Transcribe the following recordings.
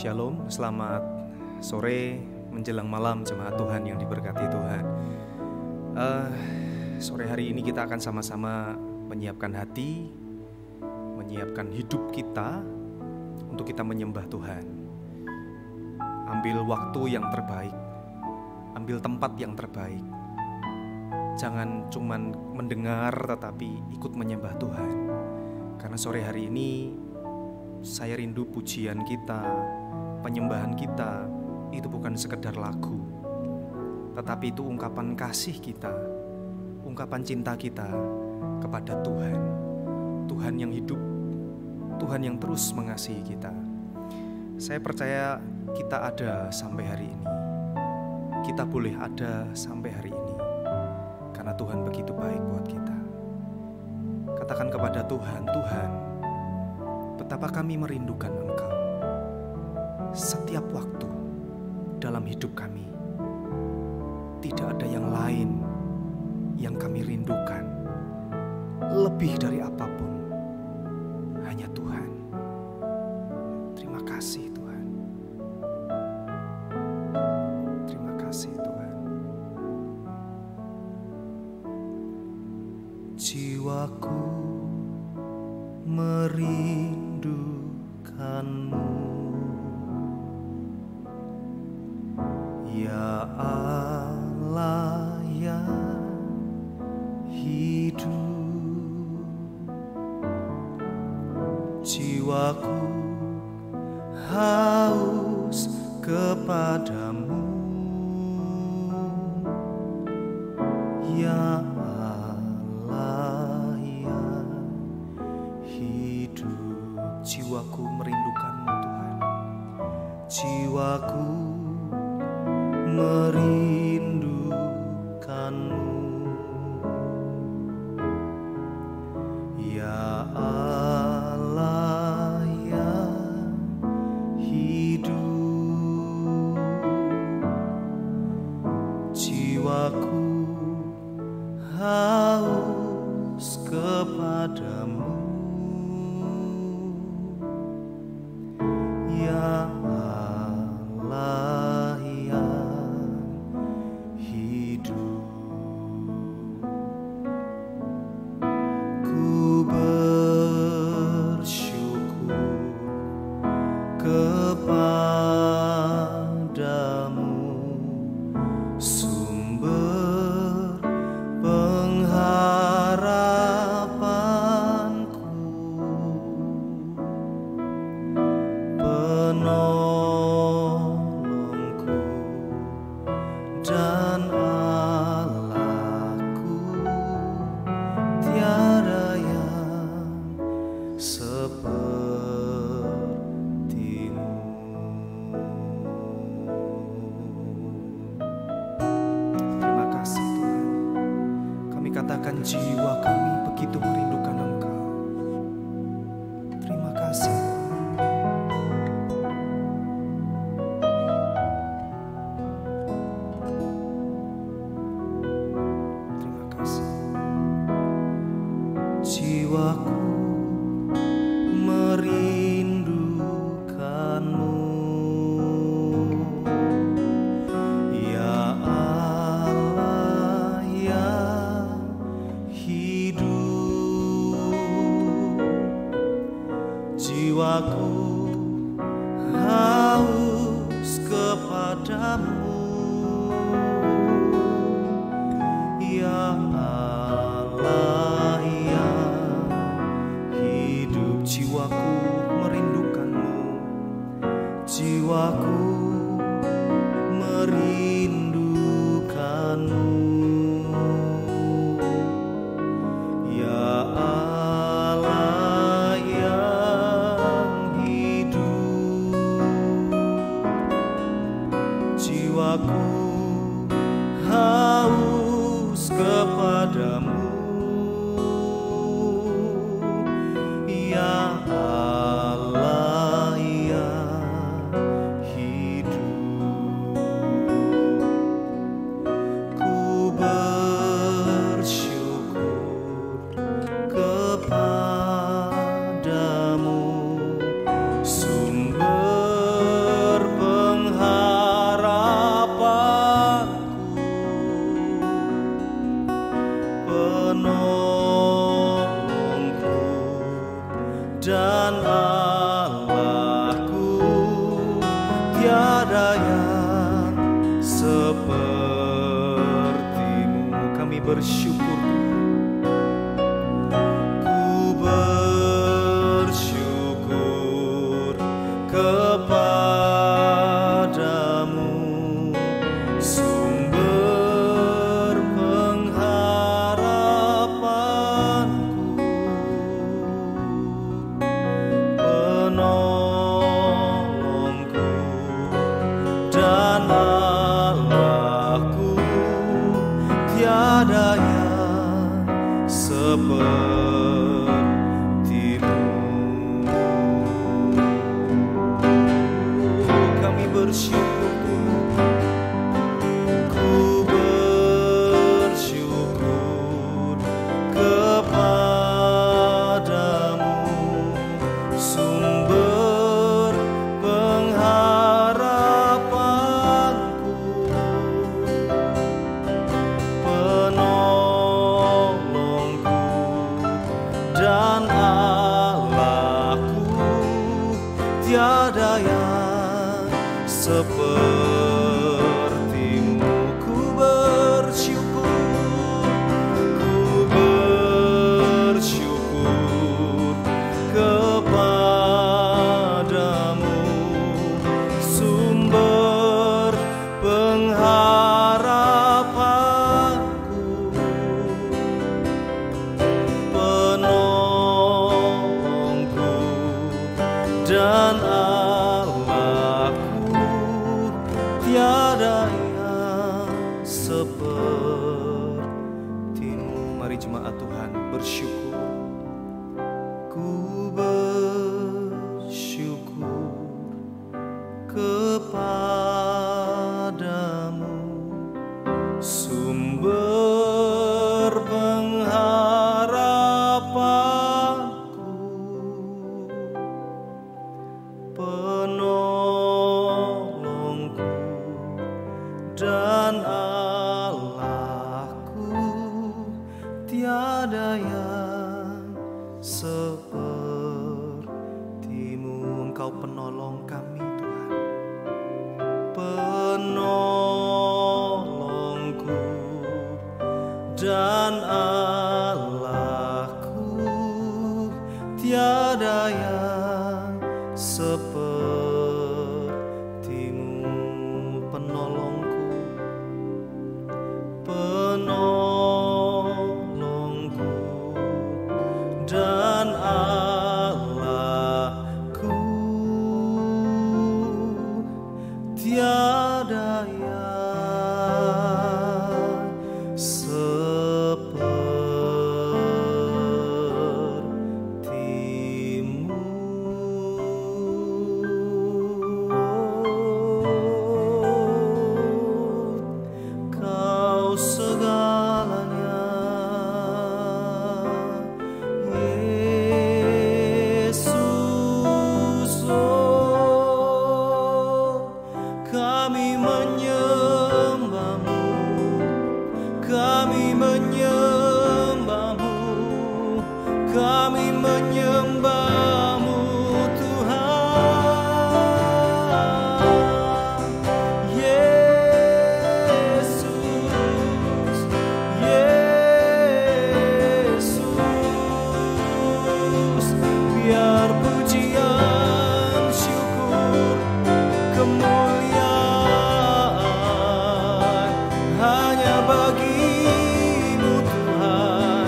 Shalom, selamat sore menjelang malam jemaat Tuhan yang diberkati Tuhan. Sore hari ini kita akan sama-sama menyiapkan hati, menyiapkan hidup kita untuk kita menyembah Tuhan. Ambil waktu yang terbaik, ambil tempat yang terbaik. Jangan cuman mendengar tetapi ikut menyembah Tuhan. Karena sore hari ini saya rindu pujian kita, penyembahan kita itu bukan sekedar lagu, tetapi itu ungkapan kasih kita, ungkapan cinta kita kepada Tuhan. Tuhan yang hidup, Tuhan yang terus mengasihi kita. Saya percaya kita ada sampai hari ini. Kita boleh ada sampai hari ini karena Tuhan begitu baik buat kita. Katakan kepada Tuhan, Tuhan, betapa kami merindukan Engkau. Setiap waktu dalam hidup kami, tidak ada yang lain yang kami rindukan lebih dari apapun, hanya Tuhan. Terima kasih Tuhan. Terima kasih Tuhan. Jiwaku merindukanmu, ya Allah yang hidup. Jiwaku haus kepadamu, ya Allah yang hidup. Jiwaku merindukanmu Tuhan. Jiwaku merindukanmu, ya Allah yang hidup. Jiwaku haus kepadamu, ya Allah yang hidup. Ku bersyukur kepadamu, sumber pengharapanku, penolongku dan Allahku. Tiada yang sepertimu. Terima kasih Tuhan. Kami katakan jiwa kami begitu merindukan Engkau. Terima kasih. Terima kasih. Jiwaku merindukanmu, ya Allah yang hidup. Jiwaku haus kepadamu, ya Allah yang hidup. Jiwaku merindukanmu, jiwaku merindukanmu, ya Allah yang hidup. dan Allahku, tiada yang sepertimu. Kami bersyukur, ku bersyukur kepadamu, sumber pengharapanku, penolongku dan Allahku, tiada yang sepertimu. Kami bersyukur, ku bersyukur kepadamu, sumber pengharapanku, penolongku dan Allahku, tiada yang sepertimu. Ku bersyukur kepadamu, sumber pengharapanku, penolongku dan Allahku, tiada yang sepertimu. Mari jemaat Tuhan bersyukur. Ku bersyukur kepadamu, sumber pengharapanku, penolongku dan Allahku, tiada yang sepertimu. Engkau penolong kami Tuhan, penolongku dan Allahku, tiada yang sepertimu. Penolongku, penolongku dan Allahku, tiada yang sepertimu. Kau segalanya, Yesus. Oh, kami menyembahmu, kami menyembahmu, kami menyembahmu Tuhan. Yesus, Yesus, biar pujian, syukur, kemuliaan hanya bagimu Tuhan,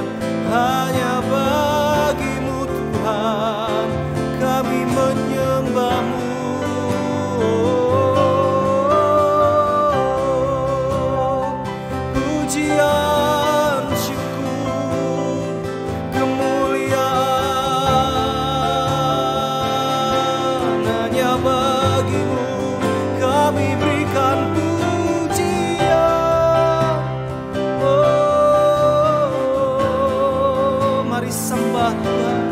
hanya bagimu Tuhan, kami menyembahmu. Pujian, syukur, kemuliaan hanya bagimu, kami berikan pujian. Oh, mari sembah Tuhan,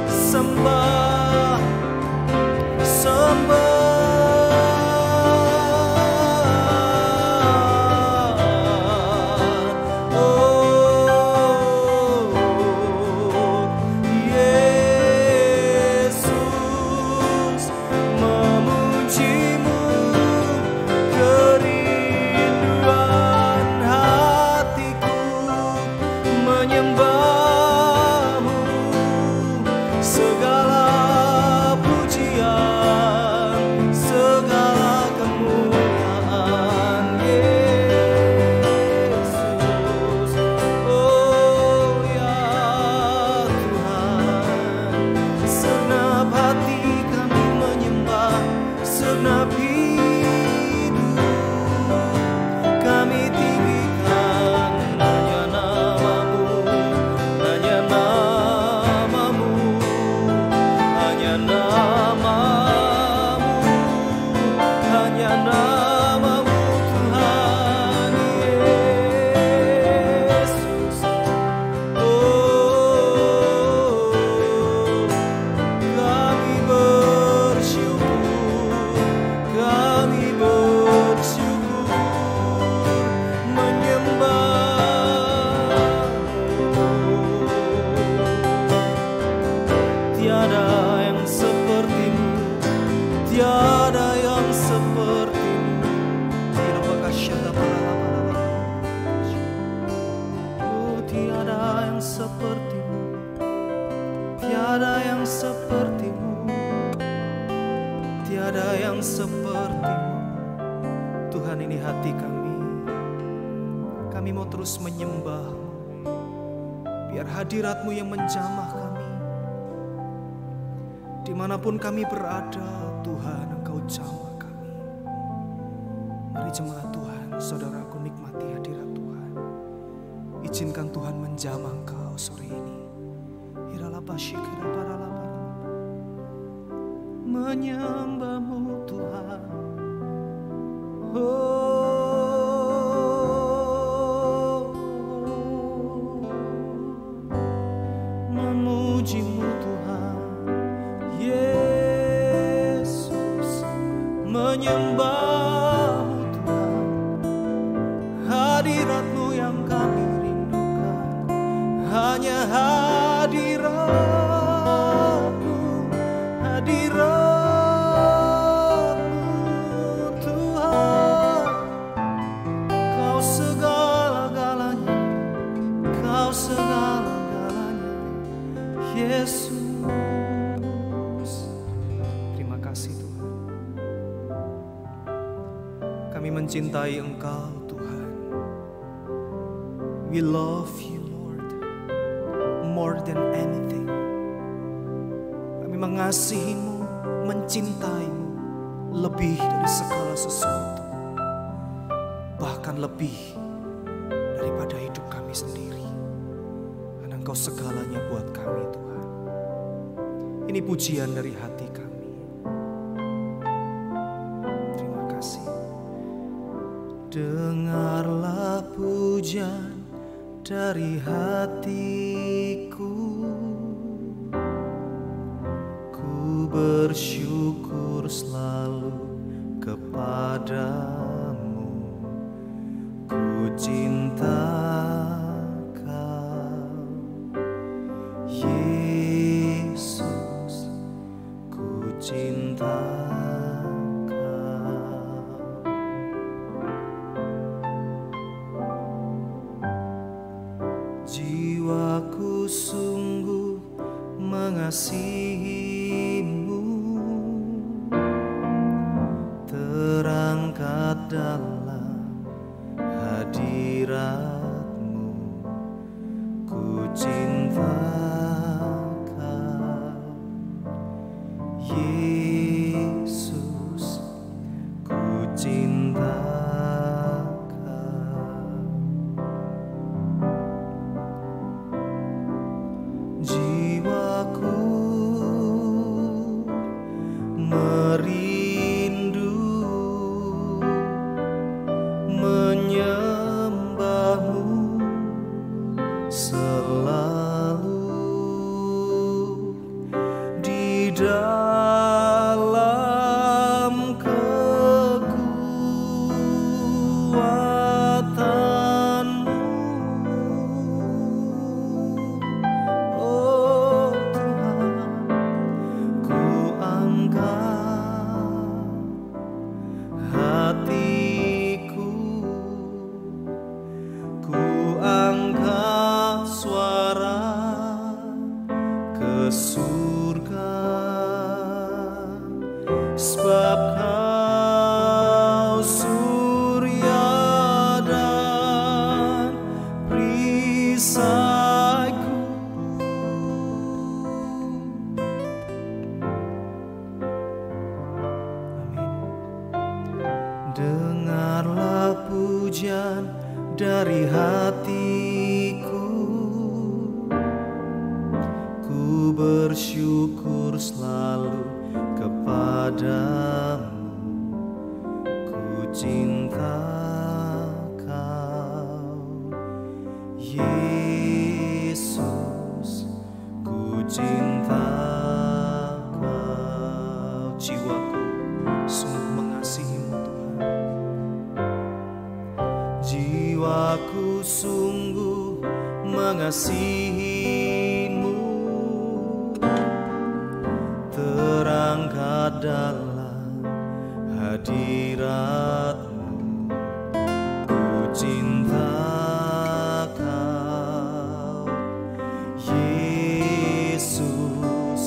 sembah, sembah. Oh, Yesus. seperti-Mu, tiada yang seperti-Mu. Tuhan, ini hati kami. Kami mau terus menyembah-Mu. Biar hadirat-Mu yang menjamah kami. Dimanapun kami berada, Tuhan, Engkau jamah kami. Mari jemaat Tuhan, saudaraku, nikmati hadirat Tuhan. Izinkan Tuhan menjamah Engkau sore ini. Menyembah-Mu Tuhan. Memuji-Mu Tuhan. Yesus, menyembah-Mu Tuhan. Hadirat-Mu yang kami rindukan. Hanya hadirat-Mu, hadirat-Mu Tuhan. Kau segala-galanya, Kau segala-galanya, Yesus. Terima kasih Tuhan. Kami mencintai Engkau Tuhan. We love You Lord more than anything. Kami mengasihi-Mu, mencintai-Mu lebih dari segala sesuatu, bahkan lebih daripada hidup kami sendiri. Karena Engkau segalanya buat kami Tuhan. Ini pujian dari hati kami. Terima kasih. Dengarlah pujian dari hatiku, ku bersyukur selalu kepadamu. Ku cinta Kau, Yesus, ku cinta Kau. Jiwaku sungguh mengasihi-Mu, terangkat dalam hadirat-Mu. Ku cinta Kau, Yesus, ku cinta Kau. Jiwaku merindu menyembah-Mu selalu di dalam kekuatan-Mu. Oh Tuhan, ku angkat hatiku, ku angkat suara ke surga, sebab Kau surya dan perisaiku. Dengarlah pujian dari hatiku, ku bersyukur selalu kepadamu. Ku cinta Kau, Yesus, ku cinta Kau. Jiwaku sungguh mengasihi-Mu Tuhan. Jiwaku sungguh mengasihi-Mu, terangkat dalam hadirat-Mu. Ku cinta Kau, Yesus,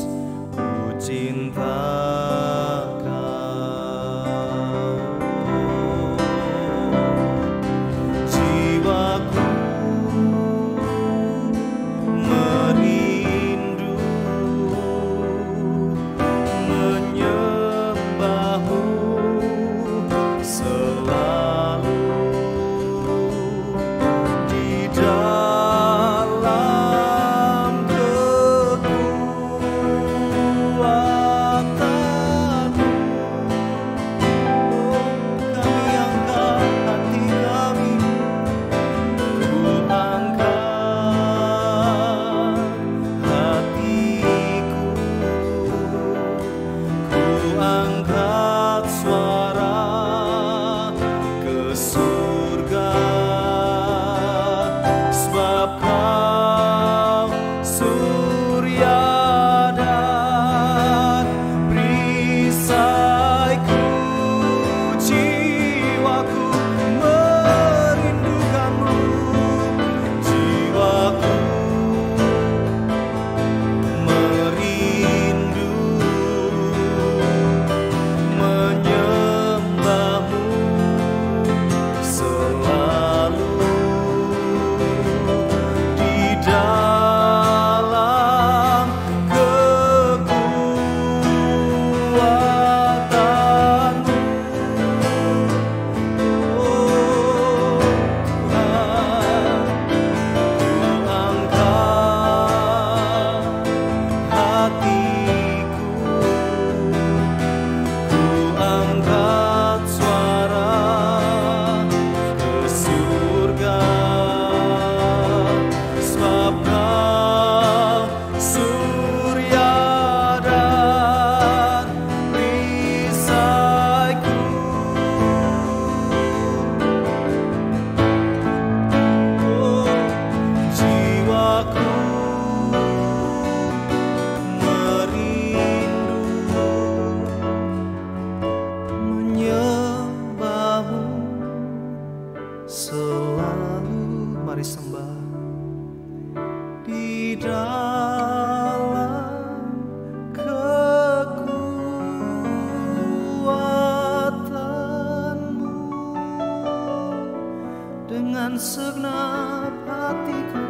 dengan segenap hatiku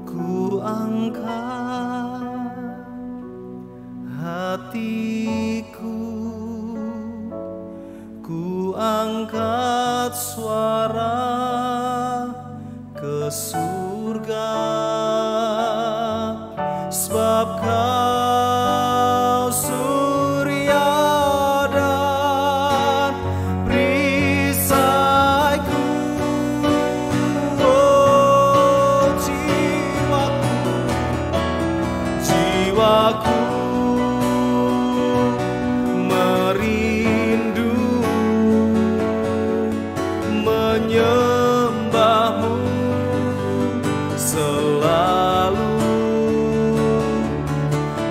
ku angkat hatiku, ku angkat suara ke surga, sebab Kau surya dan perisaiku. Oh, jiwaku merindu menyembah-Mu selalu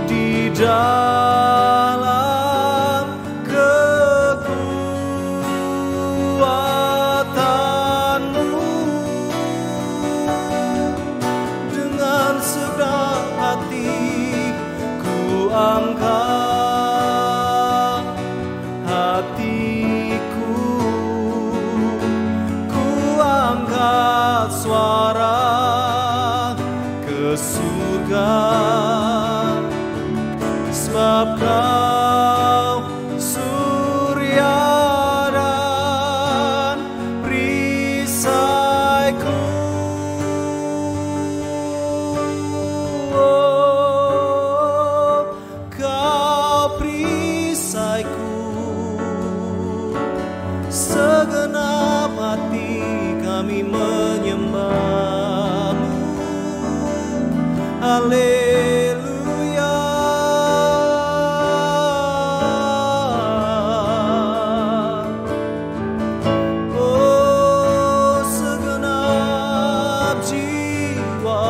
di dalam kekuatan-Mu. Dengan segenap hati ku angkat hatiku, ku angkat suara ke surga, sebab Kau surya dan perisaiku. Oh, Kau perisaiku, segenap hati kami menyembah-Mu. Haleluya. Oh, segenap jiwa,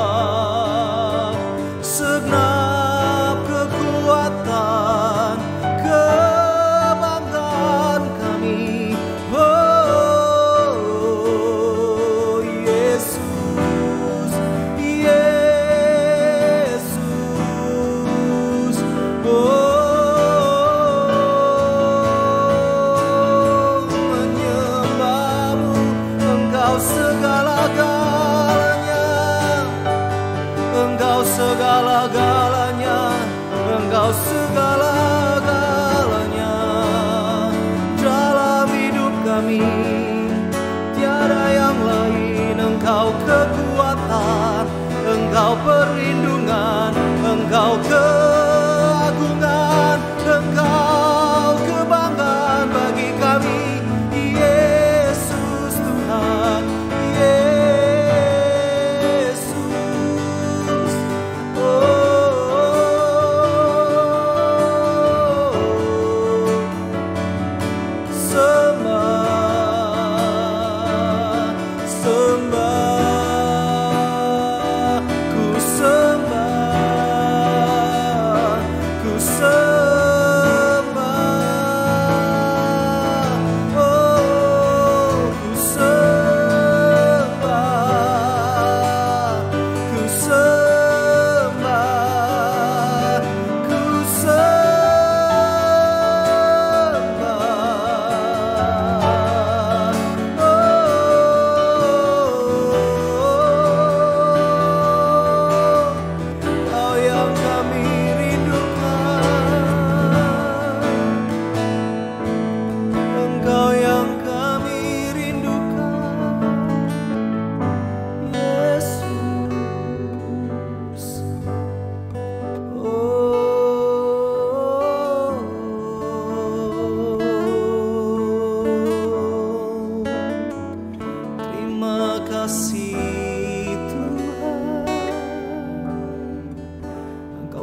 segenap kekuatan, kebanggaan kami. Oh, Yesus, Yesus. Oh, menyembah-Mu, Engkau segala-galanya, Engkau segala-galanya, Engkau segala-galanya dalam hidup kami. Tiada yang lain, Engkau kekuatan, Engkau perlindungan, Engkau keagungan, Engkau kebanggaan bagi kami. Yesus Tuhan, Yesus. Oh, sembah, sembah, ku sembah.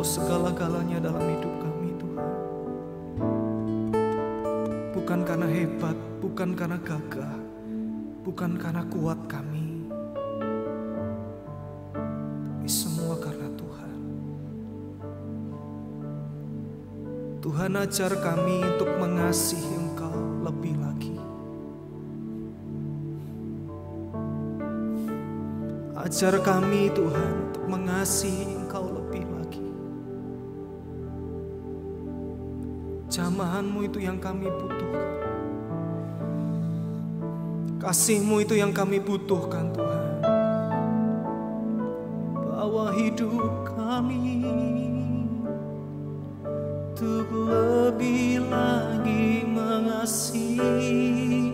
Engkau segala-galanya dalam hidup kami Tuhan. Bukan karena hebat, bukan karena gagah, bukan karena kuat kami, tapi semua karena Tuhan. Tuhan, ajar kami untuk mengasihi Engkau lebih lagi. Ajar kami Tuhan untuk mengasihi Engkau lebih lagi. Jamahan-Mu itu yang kami butuhkan. Kasih-Mu itu yang kami butuhkan Tuhan. Bawa hidup kami untuk lebih lagi mengasihi.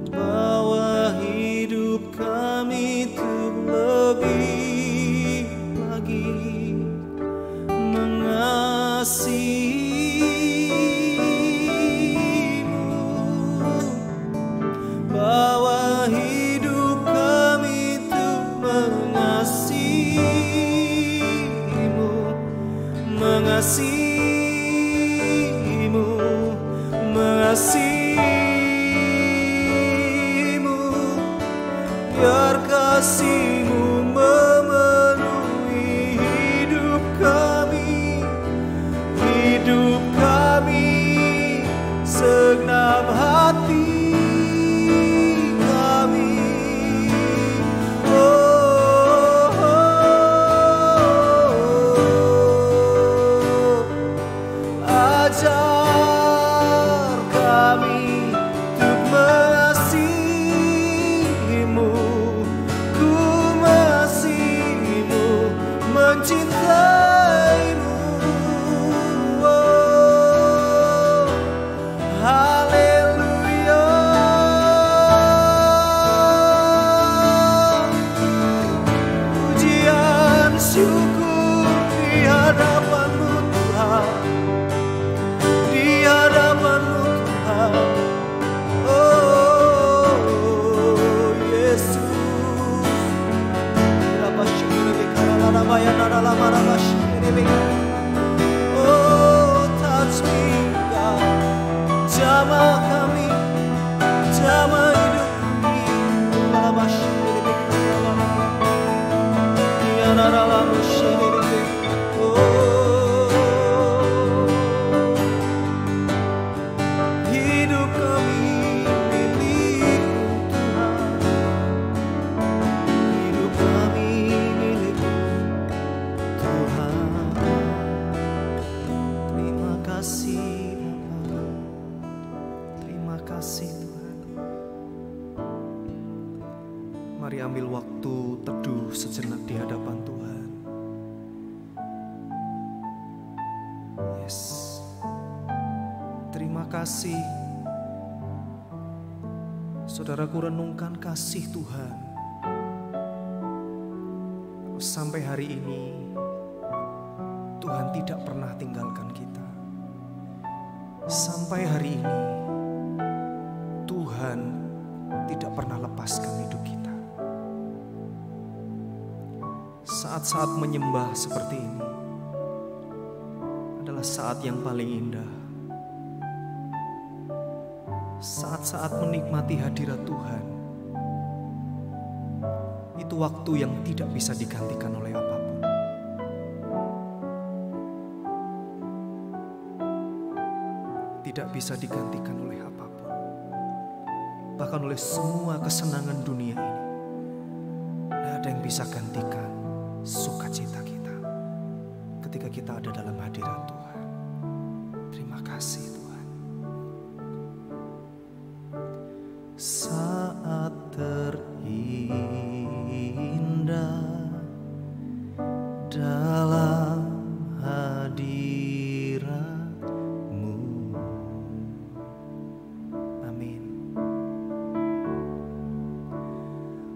Bawa hidup kami untuk lebih lagi mengasihi-Mu. Bawa hidup kami untuk mengasihi-Mu, mengasihi-Mu, mengasihi-Mu. Biar kasih-Mu memenuhi hidup kami, segenap hati kami. Oh, ajar kami untuk mengasihi-Mu, ku mengasihi-Mu, mencintaimu. Oh, haleluya. Pujian syukur di hadapan-Mu Tuhan, di hadapan-Mu Tuhan. Oh, Yesus. Oh, touch me God. Jamah kami, jamah hidup kami. Hidup kami milik-Mu Tuhan. Hidup kami milik-Mu Tuhan. Terima kasih Bapa. Terima kasih Tuhan. Mari ambil waktu teduh sejenak di hadapan Tuhan. Yes. Terima kasih. Saudaraku, renungkan kasih Tuhan. Sampai hari ini Tuhan tidak pernah tinggalkan kita. Sampai hari ini Tuhan tidak pernah lepaskan hidup kita. Saat-saat menyembah seperti ini adalah saat yang paling indah. Saat-saat menikmati hadirat Tuhan, itu waktu yang tidak bisa digantikan oleh apapun. Tidak bisa digantikan oleh apapun. Bahkan oleh semua kesenangan dunia ini, tidak ada yang bisa gantikan sukacita kita ketika kita ada dalam hadirat Tuhan. Terima kasih Tuhan. Saat terindah dalam hadirat-Mu. Amin.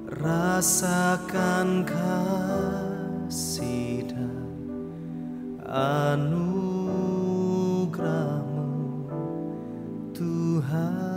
Rasakan kasih dan anugerah-Mu Tuhan.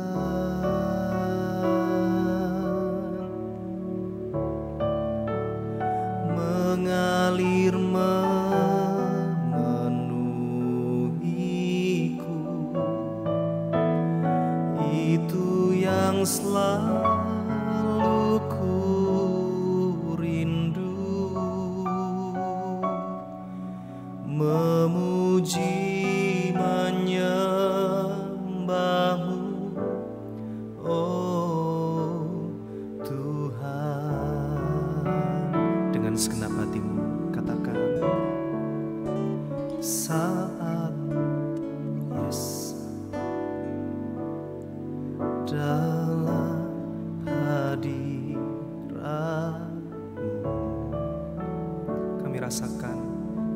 rasakan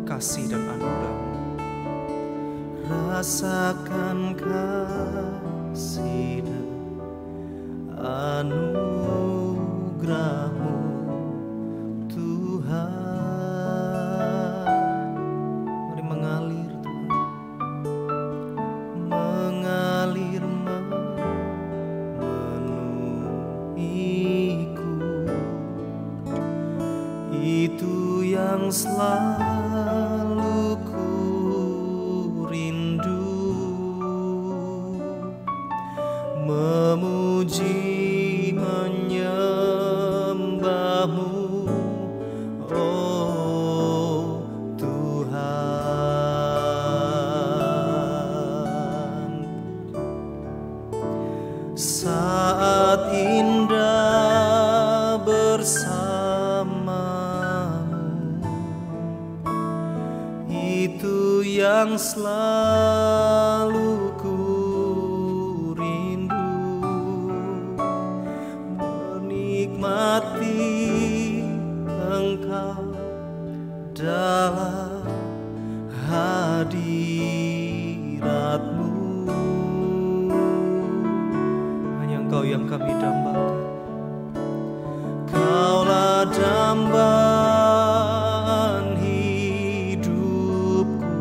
kasih dan anugerah-Mu. Rasakan kasih dan anugerah-Mu, Tuhan. Mari mengalir, Tuhan, mengalir memenuhiku. Itu yang selalu ku rindu, memuji menyembah-Mu, oh Tuhan. Saat indah bersama-Mu, itu yang selalu ku menikmati Engkau dalam hadirat-Mu. Hanya Engkau yang kami dambakan. Kaulah dambaan hidupku,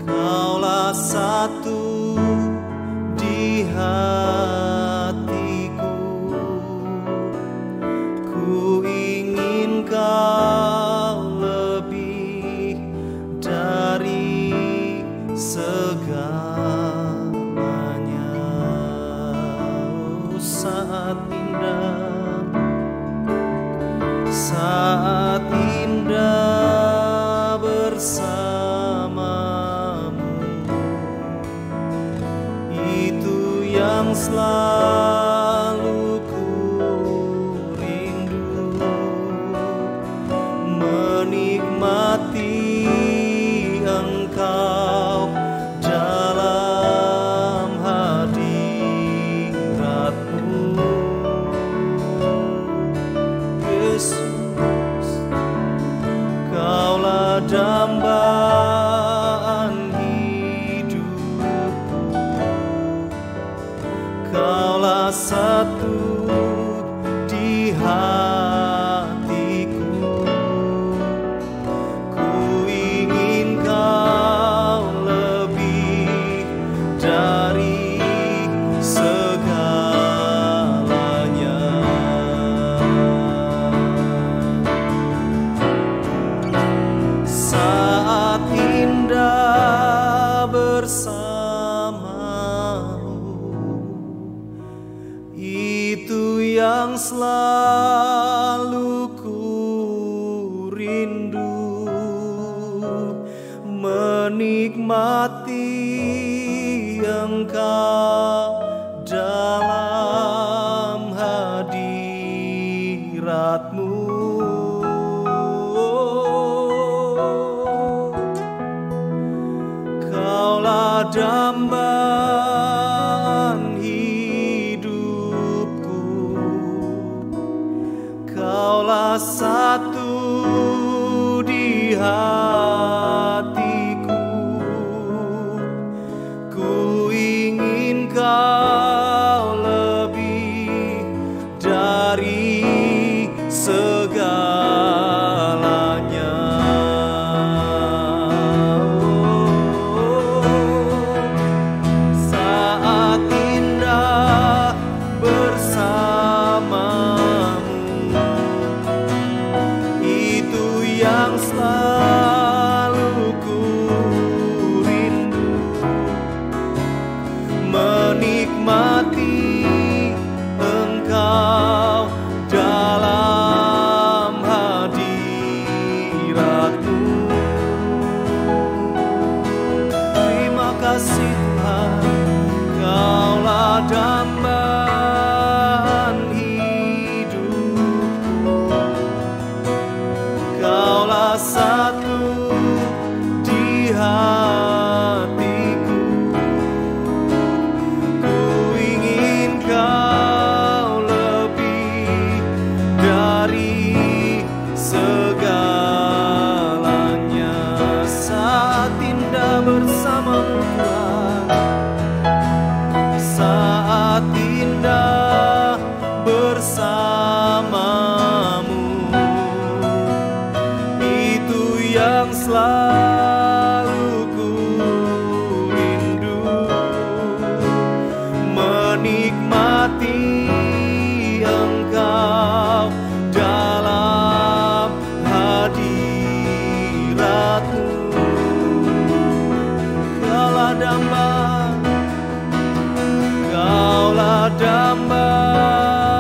Kaulah satu di hatiku. Ku ingin Kau lebih dari segalanya. Oh, saat indah bersama-Mu, itu yang selalu ku rindu, menikmati Engkau dalam hadirat-Mu. Yesus, Kaulah dambaan hidupku, Kaulah satu di hatiku. Ku ingin Kau lebih dari segalanya. Saat indah bersama-Mu, itu yang selalu ku rindu, menikmati Engkau dalam hadirat-Mu. Kaulah dambaan hidupku, Kaulah satu di hatiku. Ku ingin Kau lebih dari segalanya. Saat indah bersama-Mu, selalu ku rindu, menikmati Engkau dalam hadirat-Mu. Kaulah dambaan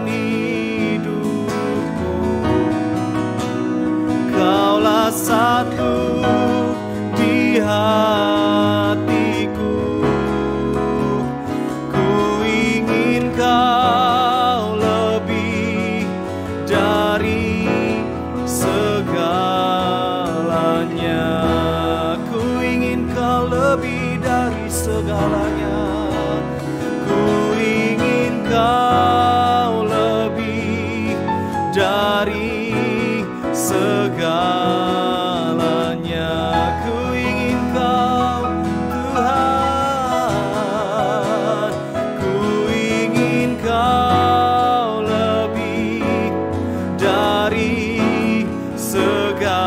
hidupku, Kaulah satu di hatiku. Ku ingin Kau lebih dari segalanya. Ku ingin Kau lebih dari segalanya. Ku ingin Kau lebih dari segalanya. Ku ingin Kau, Tuhan. Ku ingin Kau lebih dari segalanya.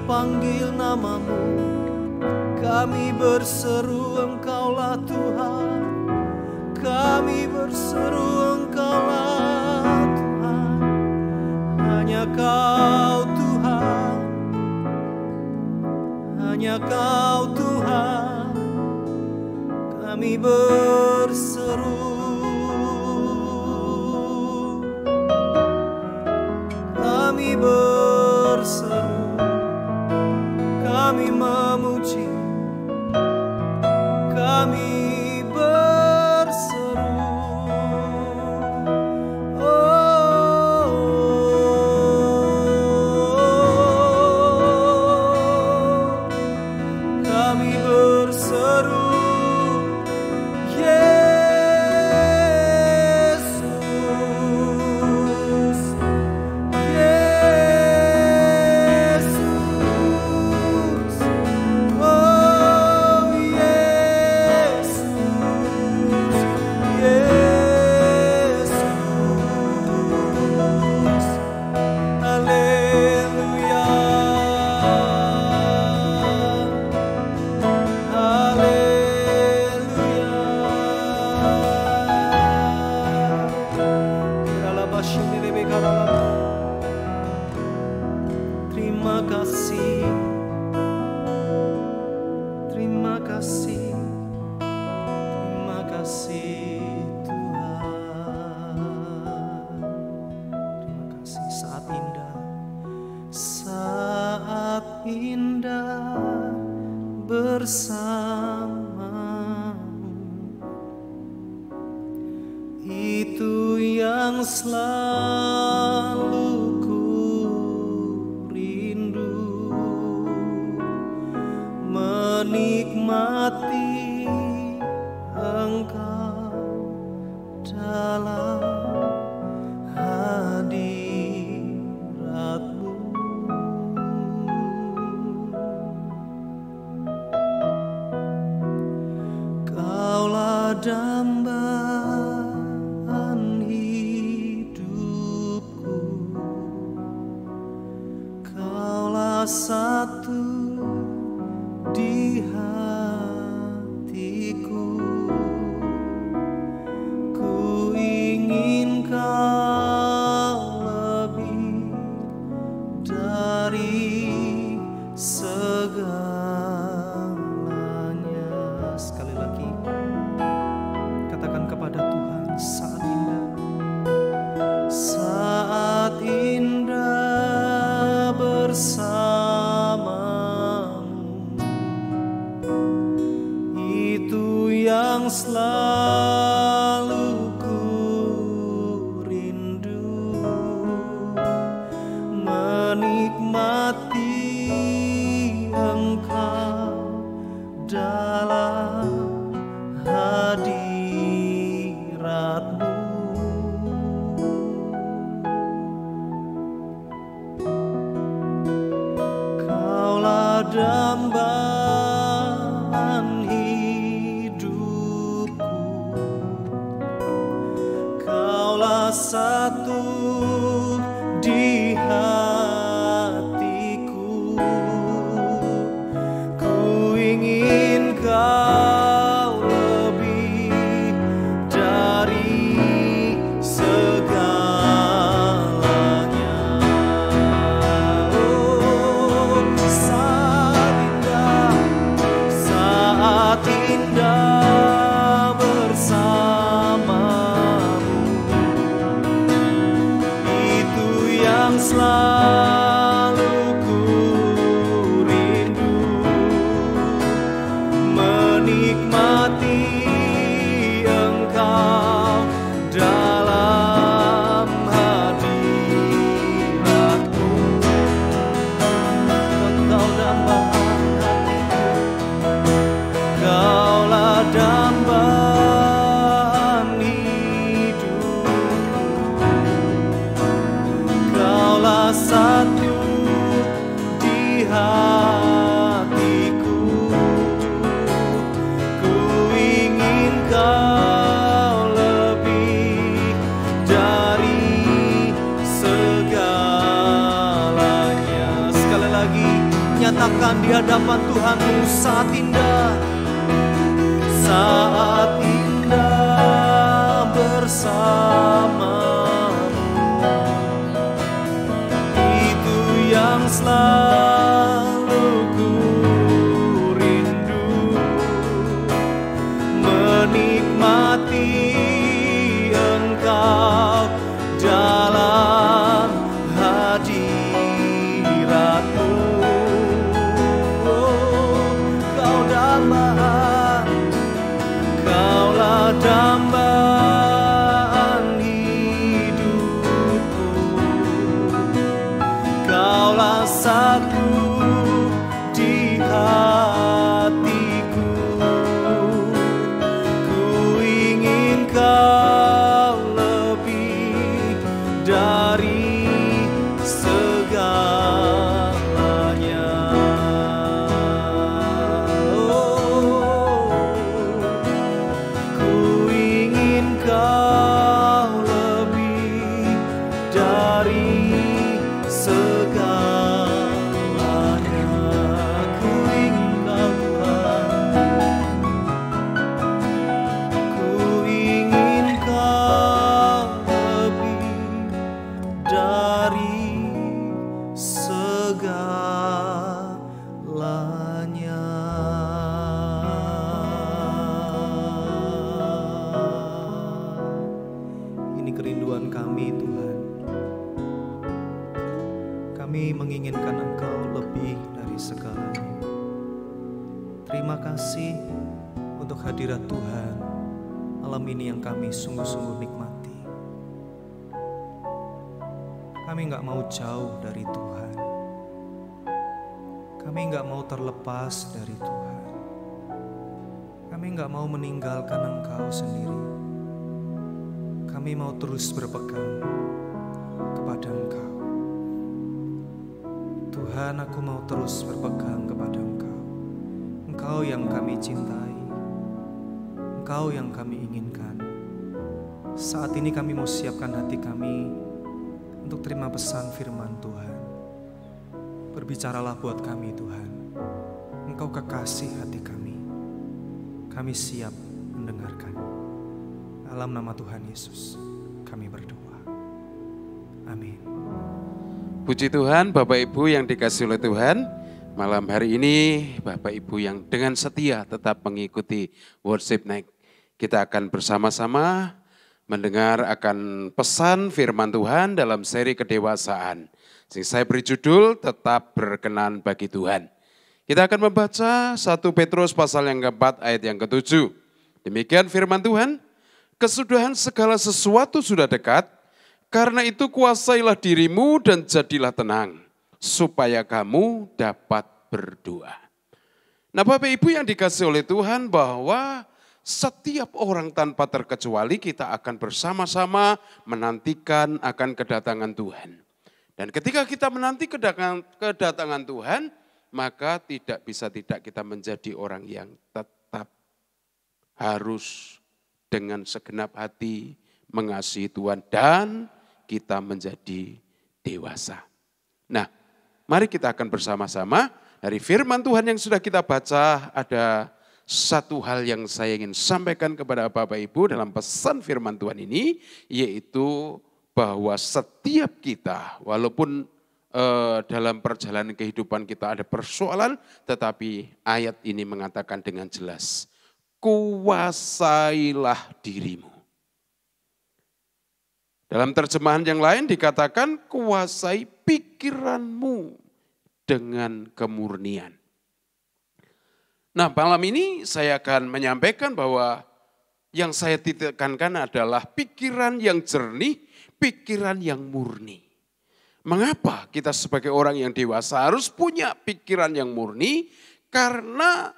Panggil namamu, kami berseru Engkaulah Tuhan. Kami berseru Engkaulah Tuhan. Hanya Kau Tuhan, hanya Kau Tuhan. Kami berseru, kami berseru, kami memuji, kami berseru. Kami berseru, terima kasih, terima kasih, terima kasih Tuhan. Terima kasih saat indah bersamamu. Itu yang selalu ku rindu, menikmati Engkau dalam hadirat-Mu. Kaulah dambaan hidupku, Kaulah satu di hatiku. Ku ingin Kau lebih dari segalanya. Sekali lagi katakan kepada Tuhan, saat indah dambaan hidupku, Kaulah satu di hatiku. Ku ingin Kau lebih dari segalanya. Oh, saat indah bersamamu, itu yang selalu ku rindu, menikmati Engkau dalam hadirat-Mu. Engkau dambaan hatiku, Kaulah dambaan hidupku, Kaulah satu di hatiku. Ku ingin Kau lebih dari segalanya. Sekali lagi, nyatakan di hadapan Tuhanmu saat indah bersamamu, itu yang selalu ku rindu, menikmati Engkau dalam hadirat-Mu. Oh, Kau dambaan, Kaulah dambaan hidupku, Kaulah satu di hatiku. Ku ingin Kau lebih dari segalanya. Oh, ku ingin Kau lebih dari segalanya. Ku ingin Kau Tuhan, ku ingin Kau lebih dari segalanya. Ini kerinduan kami, Tuhan. Kami menginginkan Engkau lebih dari segalanya. Terima kasih untuk hadirat Tuhan malam ini yang kami sungguh-sungguh nikmati. Kami nggak mau jauh dari Tuhan. Kami nggak mau terlepas dari Tuhan. Kami nggak mau meninggalkan Engkau sendiri. Kami mau terus berpegang kepada Engkau. Tuhan, aku mau terus berpegang kepada Engkau. Engkau yang kami cintai, Engkau yang kami inginkan. Saat ini kami mau siapkan hati kami untuk terima pesan firman Tuhan. Berbicaralah buat kami, Tuhan. Engkau kekasih hati kami. Kami siap mendengarkan. Dalam nama Tuhan Yesus kami berdoa. Amin. Puji Tuhan, Bapak Ibu yang dikasihi oleh Tuhan. Malam hari ini Bapak Ibu yang dengan setia tetap mengikuti Worship Night, kita akan bersama-sama mendengar akan pesan firman Tuhan dalam seri kedewasaan. Sing saya beri judul Tetap Berkenan Bagi Tuhan. Kita akan membaca 1 Petrus pasal yang keempat ayat yang ke-7. Demikian firman Tuhan, kesudahan segala sesuatu sudah dekat, karena itu kuasailah dirimu dan jadilah tenang, supaya kamu dapat berdoa. Nah Bapak Ibu yang dikasihi oleh Tuhan, bahwa setiap orang tanpa terkecuali kita akan bersama-sama menantikan akan kedatangan Tuhan. Dan ketika kita menanti kedatangan Tuhan, maka tidak bisa tidak kita menjadi orang yang tetap harus dengan segenap hati mengasihi Tuhan dan kita menjadi dewasa. Nah, mari kita akan bersama-sama dari firman Tuhan yang sudah kita baca, ada satu hal yang saya ingin sampaikan kepada Bapak Ibu dalam pesan firman Tuhan ini, yaitu bahwa setiap kita walaupun dalam perjalanan kehidupan kita ada persoalan, tetapi ayat ini mengatakan dengan jelas, kuasailah dirimu. Dalam terjemahan yang lain dikatakan kuasai pikiranmu dengan kemurnian. Nah, malam ini saya akan menyampaikan bahwa yang saya tekankan adalah pikiran yang jernih, pikiran yang murni. Mengapa kita sebagai orang yang dewasa harus punya pikiran yang murni? Karena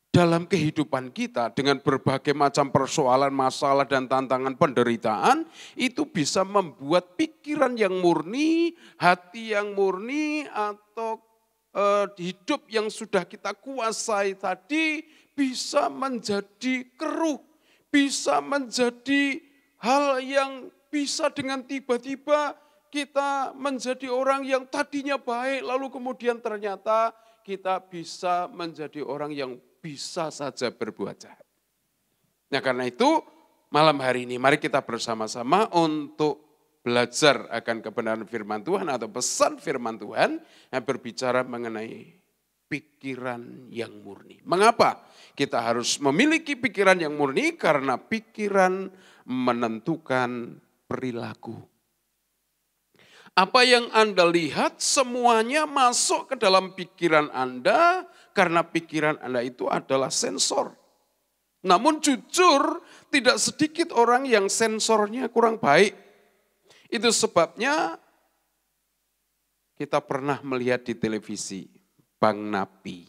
dalam kehidupan kita dengan berbagai macam persoalan, masalah dan tantangan penderitaan itu bisa membuat pikiran yang murni, hati yang murni atau hidup yang sudah kita kuasai tadi bisa menjadi keruh, bisa menjadi hal yang bisa dengan tiba-tiba kita menjadi orang yang tadinya baik, lalu kemudian ternyata kita bisa menjadi orang yang bisa saja berbuat jahat. Nah, karena itu malam hari ini mari kita bersama-sama untuk belajar akan kebenaran firman Tuhan atau pesan firman Tuhan yang berbicara mengenai pikiran yang murni. Mengapa kita harus memiliki pikiran yang murni? Karena pikiran menentukan perilaku. Apa yang Anda lihat semuanya masuk ke dalam pikiran Anda karena pikiran Anda itu adalah sensor. Namun jujur tidak sedikit orang yang sensornya kurang baik. Itu sebabnya kita pernah melihat di televisi Bang Napi.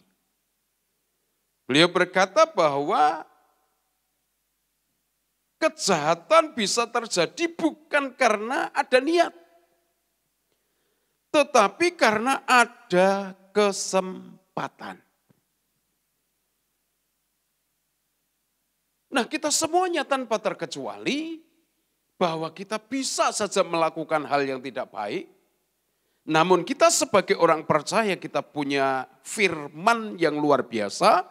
Beliau berkata bahwa kejahatan bisa terjadi bukan karena ada niat, tetapi karena ada kesempatan. Nah, kita semuanya tanpa terkecuali bahwa kita bisa saja melakukan hal yang tidak baik. Namun kita sebagai orang percaya kita punya firman yang luar biasa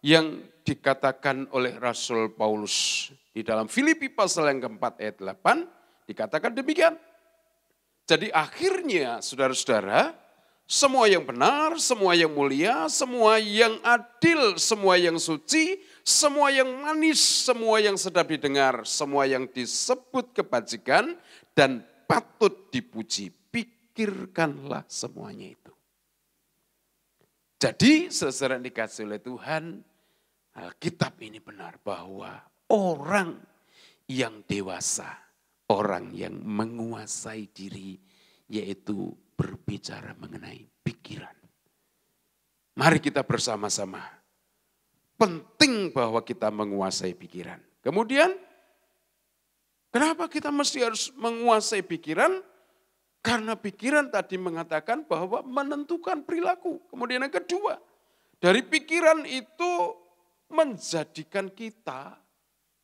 yang dikatakan oleh Rasul Paulus di dalam Filipi pasal yang keempat ayat 8 dikatakan demikian. Jadi akhirnya saudara-saudara, semua yang benar, semua yang mulia, semua yang adil, semua yang suci, semua yang manis, semua yang sedap didengar, semua yang disebut kebajikan dan patut dipuji, pikirkanlah semuanya itu. Jadi saudara dikasih oleh Tuhan, Alkitab ini benar bahwa orang yang dewasa, orang yang menguasai diri, yaitu berbicara mengenai pikiran. Mari kita bersama-sama. Penting bahwa kita menguasai pikiran. Kemudian, kenapa kita mesti harus menguasai pikiran? Karena pikiran tadi mengatakan bahwa menentukan perilaku. Kemudian yang kedua, dari pikiran itu menjadikan kita,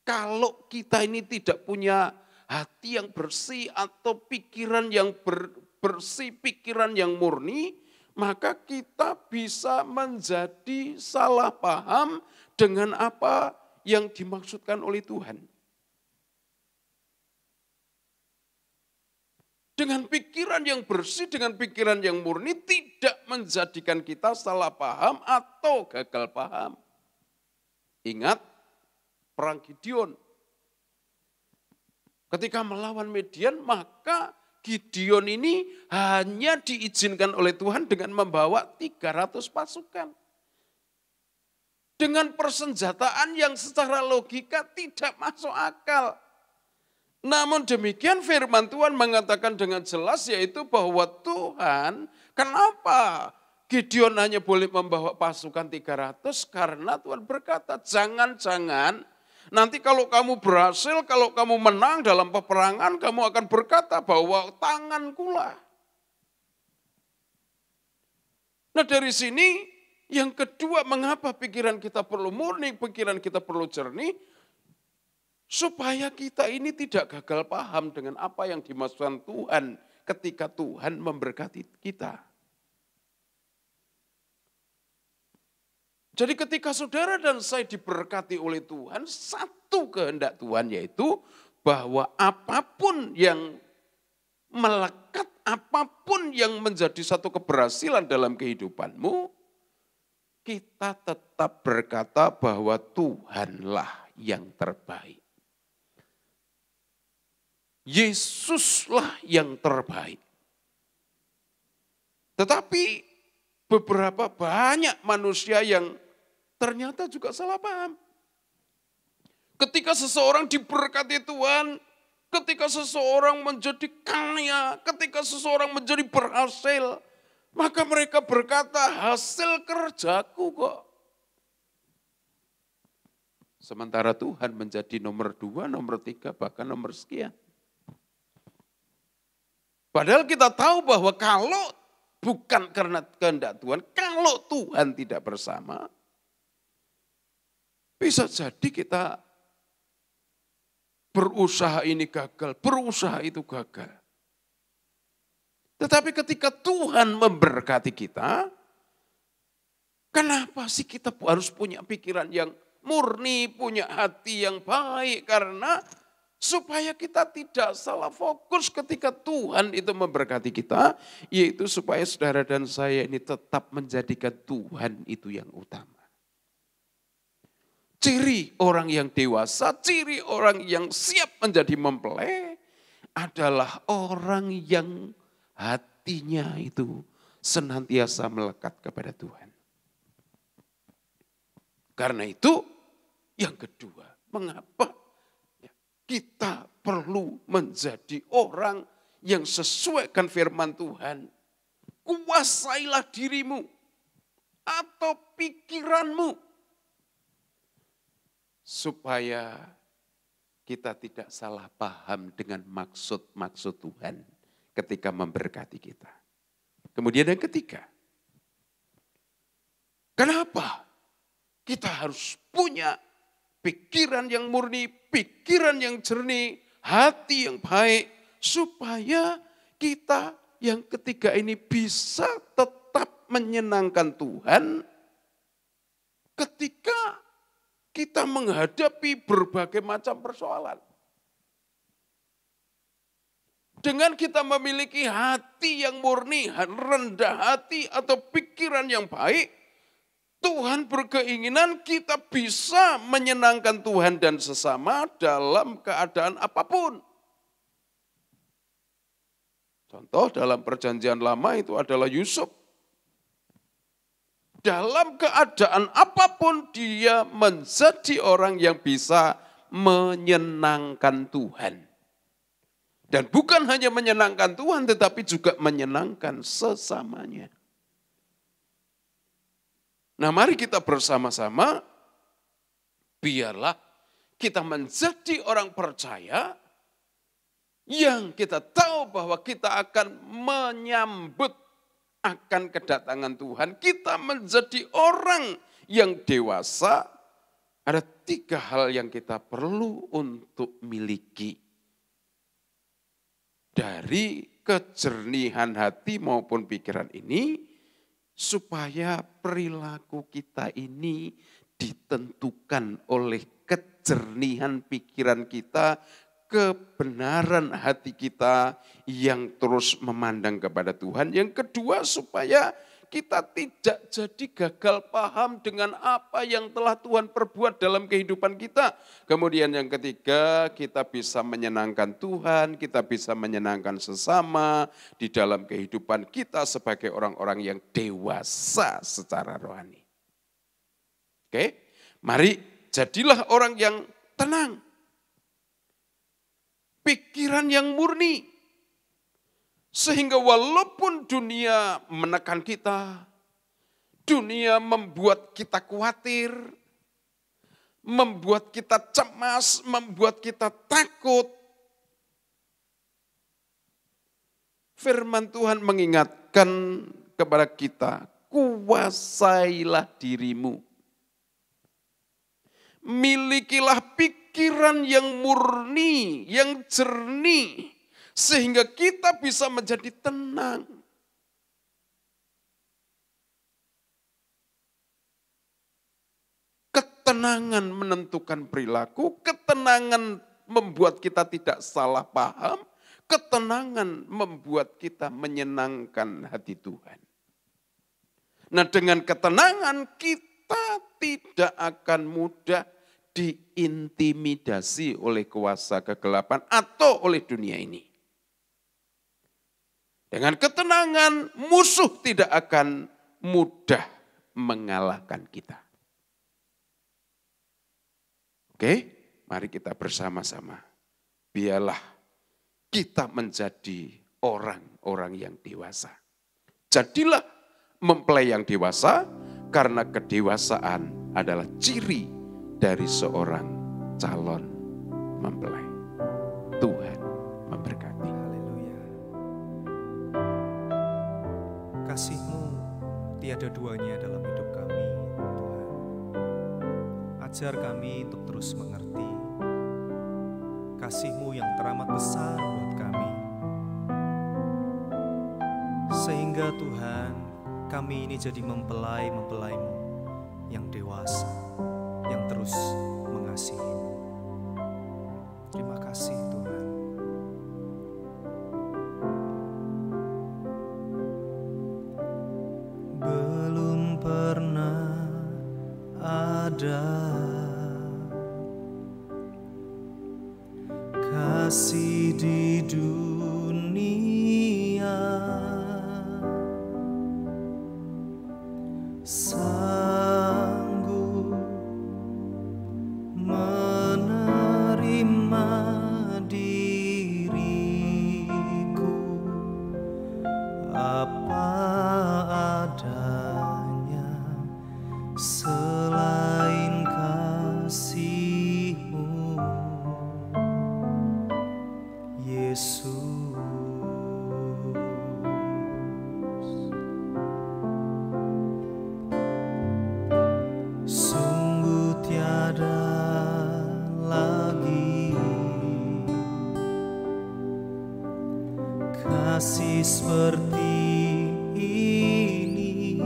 kalau kita ini tidak punya hati yang bersih atau pikiran yang bersih, pikiran yang murni, maka kita bisa menjadi salah paham dengan apa yang dimaksudkan oleh Tuhan. Dengan pikiran yang bersih, dengan pikiran yang murni tidak menjadikan kita salah paham atau gagal paham. Ingat perang Gideon. Ketika melawan Midian, maka Gideon ini hanya diizinkan oleh Tuhan dengan membawa 300 pasukan. Dengan persenjataan yang secara logika tidak masuk akal. Namun demikian firman Tuhan mengatakan dengan jelas yaitu bahwa Tuhan, kenapa Gideon hanya boleh membawa pasukan 300? Karena Tuhan berkata, jangan-jangan nanti kalau kamu berhasil, kalau kamu menang dalam peperangan, kamu akan berkata bahwa tangankulah. Nah dari sini yang kedua, mengapa pikiran kita perlu murni, pikiran kita perlu jernih, supaya kita ini tidak gagal paham dengan apa yang dimaksudkan Tuhan ketika Tuhan memberkati kita. Jadi ketika saudara dan saya diberkati oleh Tuhan, satu kehendak Tuhan yaitu bahwa apapun yang melekat, apapun yang menjadi satu keberhasilan dalam kehidupanmu, kita tetap berkata bahwa Tuhanlah yang terbaik. Yesuslah yang terbaik. Tetapi beberapa banyak manusia yang ternyata juga salah paham. Ketika seseorang diberkati Tuhan, ketika seseorang menjadi kaya, ketika seseorang menjadi berhasil, maka mereka berkata, hasil kerjaku kok. Sementara Tuhan menjadi nomor 2, nomor 3, bahkan nomor sekian. Padahal kita tahu bahwa kalau bukan karena kehendak Tuhan, kalau Tuhan tidak bersama, bisa jadi kita berusaha ini gagal, berusaha itu gagal. Tetapi ketika Tuhan memberkati kita, kenapa sih kita harus punya pikiran yang murni, punya hati yang baik? Karena supaya kita tidak salah fokus ketika Tuhan itu memberkati kita, yaitu supaya saudara dan saya ini tetap menjadikan Tuhan itu yang utama. Ciri orang yang dewasa, ciri orang yang siap menjadi mempelai adalah orang yang hatinya itu senantiasa melekat kepada Tuhan. Karena itu yang kedua, mengapa kita perlu menjadi orang yang sesuaikan firman Tuhan. Kuasailah dirimu atau pikiranmu. Supaya kita tidak salah paham dengan maksud-maksud Tuhan ketika memberkati kita. Kemudian yang ketiga, kenapa kita harus punya pikiran yang murni, pikiran yang jernih, hati yang baik, supaya kita yang ketiga ini bisa tetap menyenangkan Tuhan ketika kita menghadapi berbagai macam persoalan. Dengan kita memiliki hati yang murni, rendah hati atau pikiran yang baik, Tuhan berkeinginan kita bisa menyenangkan Tuhan dan sesama dalam keadaan apapun. Contoh dalam perjanjian lama itu adalah Yusuf. Dalam keadaan apapun dia menjadi orang yang bisa menyenangkan Tuhan. Dan bukan hanya menyenangkan Tuhan tetapi juga menyenangkan sesamanya. Nah mari kita bersama-sama, biarlah kita menjadi orang percaya yang kita tahu bahwa kita akan menyambut akan kedatangan Tuhan. Kita menjadi orang yang dewasa. Ada 3 hal yang kita perlu untuk miliki. Dari kejernihan hati maupun pikiran ini, supaya perilaku kita ini ditentukan oleh kejernihan pikiran kita, kebenaran hati kita yang terus memandang kepada Tuhan. Yang kedua, supaya kita tidak jadi gagal paham dengan apa yang telah Tuhan perbuat dalam kehidupan kita. Kemudian yang ketiga, kita bisa menyenangkan Tuhan, kita bisa menyenangkan sesama di dalam kehidupan kita sebagai orang-orang yang dewasa secara rohani. Oke, mari jadilah orang yang tenang. Pikiran yang murni. Sehingga walaupun dunia menekan kita, dunia membuat kita khawatir, membuat kita cemas, membuat kita takut, firman Tuhan mengingatkan kepada kita, kuasailah dirimu. Milikilah pikiran yang murni, yang jernih, sehingga kita bisa menjadi tenang. Ketenangan menentukan perilaku, ketenangan membuat kita tidak salah paham, ketenangan membuat kita menyenangkan hati Tuhan. Nah, dengan ketenangan kita tidak akan mudah diintimidasi oleh kuasa kegelapan atau oleh dunia ini. Dengan ketenangan, musuh tidak akan mudah mengalahkan kita. Oke, mari kita bersama-sama. Biarlah kita menjadi orang-orang yang dewasa. Jadilah mempelai yang dewasa, karena kedewasaan adalah ciri dari seorang calon mempelai. Tuhan memberkati. Haleluya. Kasih-Mu tiada duanya dalam hidup kami, Tuhan. Ajar kami untuk terus mengerti kasih-Mu yang teramat besar buat kami. Sehingga Tuhan, kami ini jadi mempelai-mempelai-Mu yang dewasa, yang terus mengasihi-Mu. Terima kasih Tuhan. Belum pernah ada kasih di dunia sanggup menerima diriku apa adanya, selain kasih-Mu, Yesus. Sungguh tiada lagi kasih seperti ini,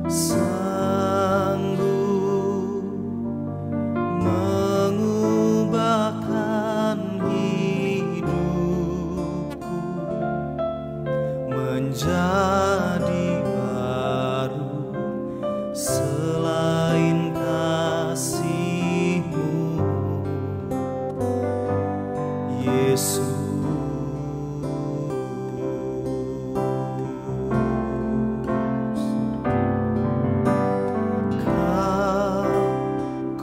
sanggup mengubahkan hidupku menjadi baru, selain kasih-Mu, Yesus.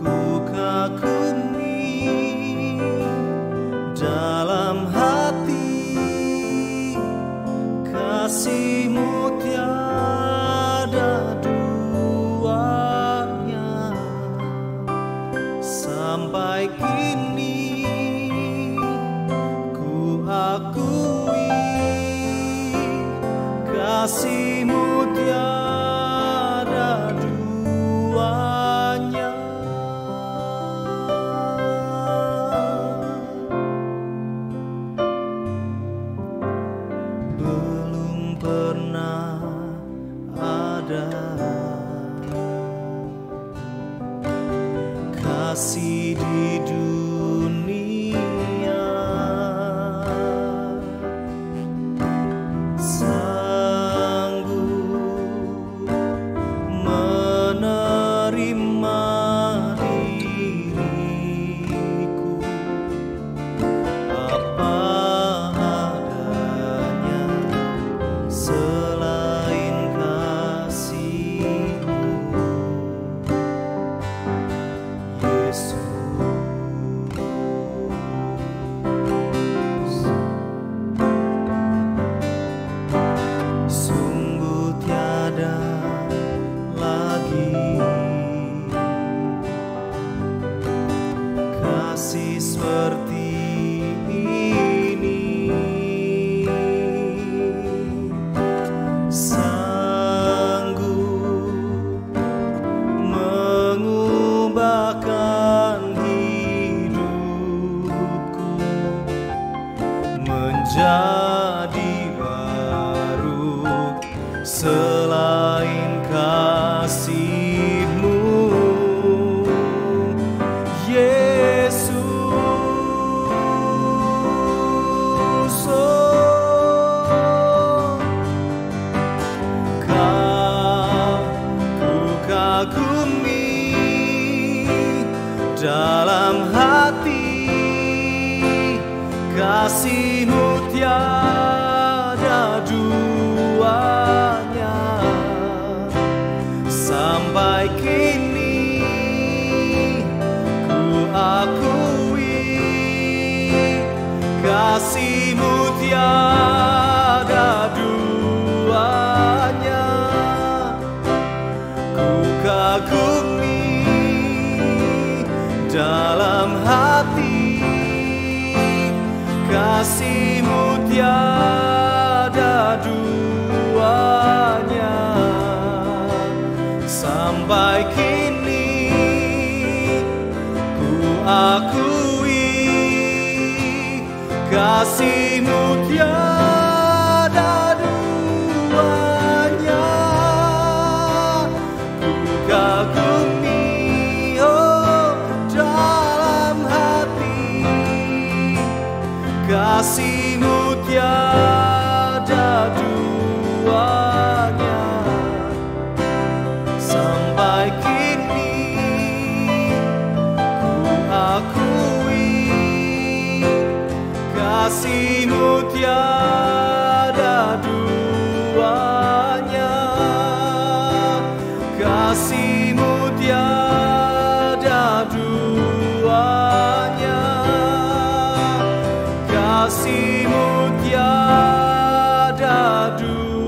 Ku kagumi dalam hati, kasih-Mu tiada duanya. Sampai kini ku akui kasih-Mu tiada duanya. Belum pernah ada kasih di dunia sanggup menerima diriku apa adanya, selain kasih-Mu, Yesus. Sungguh tiada lagi kasih seperti ini, jadi baru selain kasih-Mu, Yesus. Oh, Kau ku kagumi dalam hati, kasih-Mu tiada duanya. Sampai kini ku akui, kasih-Mu tiada duanya. Ku kagumi dalam hati, kasih-Mu tiada duanya. Sampai kini ku akui, kasih-Mu tiada duanya. Ku kagumi, oh, dalam hati, kasih-Mu tiada duanya. Sampai kini ku akui, kasih-Mu tiada duanya. Kasih-Mu tiada duanya. Kasih-Mu tiada duanya.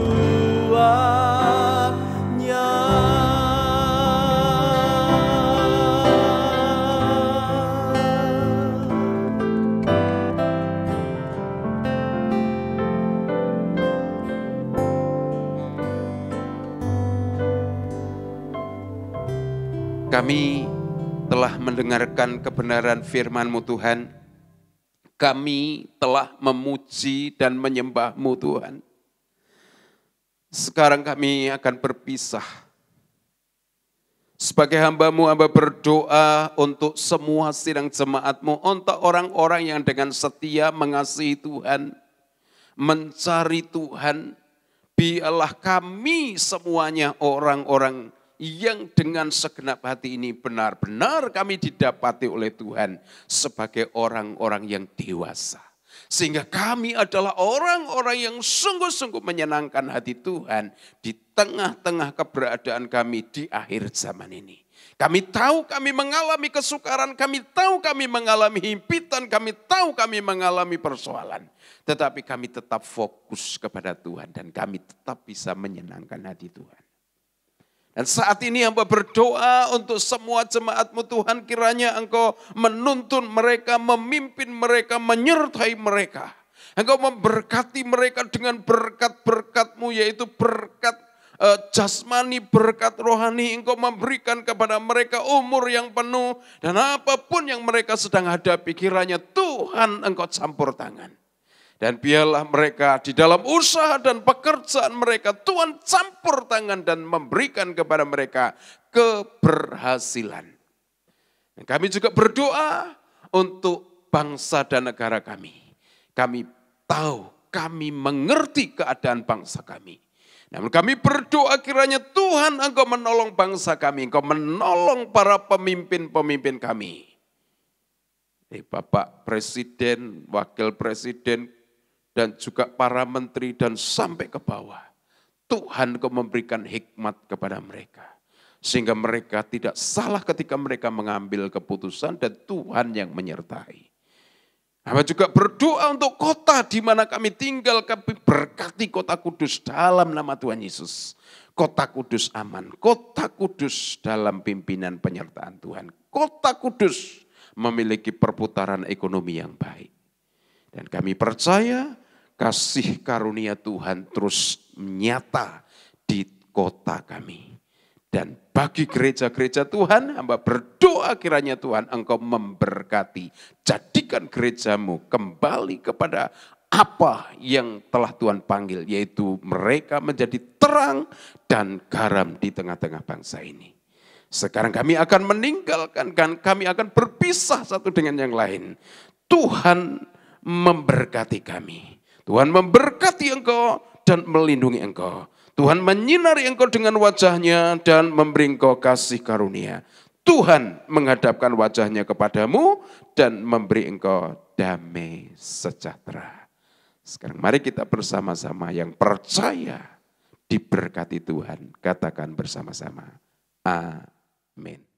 Kami telah mendengarkan kebenaran firman-Mu Tuhan. Kami telah memuji dan menyembah-Mu Tuhan. Sekarang kami akan berpisah. Sebagai hamba-Mu, hamba berdoa untuk semua sidang jemaat-Mu, untuk orang-orang yang dengan setia mengasihi Tuhan, mencari Tuhan. Biarlah kami semuanya orang-orang yang dengan segenap hati ini benar-benar kami didapati oleh Tuhan sebagai orang-orang yang dewasa. Sehingga kami adalah orang-orang yang sungguh-sungguh menyenangkan hati Tuhan di tengah-tengah keberadaan kami di akhir zaman ini. Kami tahu kami mengalami kesukaran, kami tahu kami mengalami himpitan, kami tahu kami mengalami persoalan. Tetapi kami tetap fokus kepada Tuhan dan kami tetap bisa menyenangkan hati Tuhan. Dan saat ini hamba berdoa untuk semua jemaat-Mu Tuhan, kiranya Engkau menuntun mereka, memimpin mereka, menyertai mereka. Engkau memberkati mereka dengan berkat-berkat-Mu, yaitu berkat jasmani, berkat rohani. Engkau memberikan kepada mereka umur yang penuh, dan apapun yang mereka sedang hadapi, kiranya Tuhan Engkau campur tangan. Dan biarlah mereka di dalam usaha dan pekerjaan mereka, Tuhan campur tangan dan memberikan kepada mereka keberhasilan. Dan kami juga berdoa untuk bangsa dan negara kami. Kami tahu, kami mengerti keadaan bangsa kami. Namun kami berdoa kiranya Tuhan Engkau menolong bangsa kami, Engkau menolong para pemimpin-pemimpin kami. Bapak Presiden, Wakil Presiden, dan juga para menteri dan sampai ke bawah. Tuhan Engkau memberikan hikmat kepada mereka. Sehingga mereka tidak salah ketika mereka mengambil keputusan dan Tuhan yang menyertai. Kami juga berdoa untuk kota di mana kami tinggal, kami berkati kota Kudus dalam nama Tuhan Yesus. Kota Kudus aman, kota Kudus dalam pimpinan penyertaan Tuhan. Kota Kudus memiliki perputaran ekonomi yang baik. Dan kami percaya kasih karunia Tuhan terus nyata di kota kami. Dan bagi gereja-gereja Tuhan, hamba berdoa kiranya Tuhan Engkau memberkati. Jadikan gerejamu kembali kepada apa yang telah Tuhan panggil, yaitu mereka menjadi terang dan garam di tengah-tengah bangsa ini. Sekarang kami akan meninggalkan, kami akan berpisah satu dengan yang lain. Tuhan memberkati kami. Tuhan memberkati engkau dan melindungi engkau. Tuhan menyinari engkau dengan wajahnya dan memberi engkau kasih karunia. Tuhan menghadapkan wajahnya kepadamu dan memberi engkau damai sejahtera. Sekarang mari kita bersama-sama yang percaya diberkati Tuhan. Katakan bersama-sama. Amin.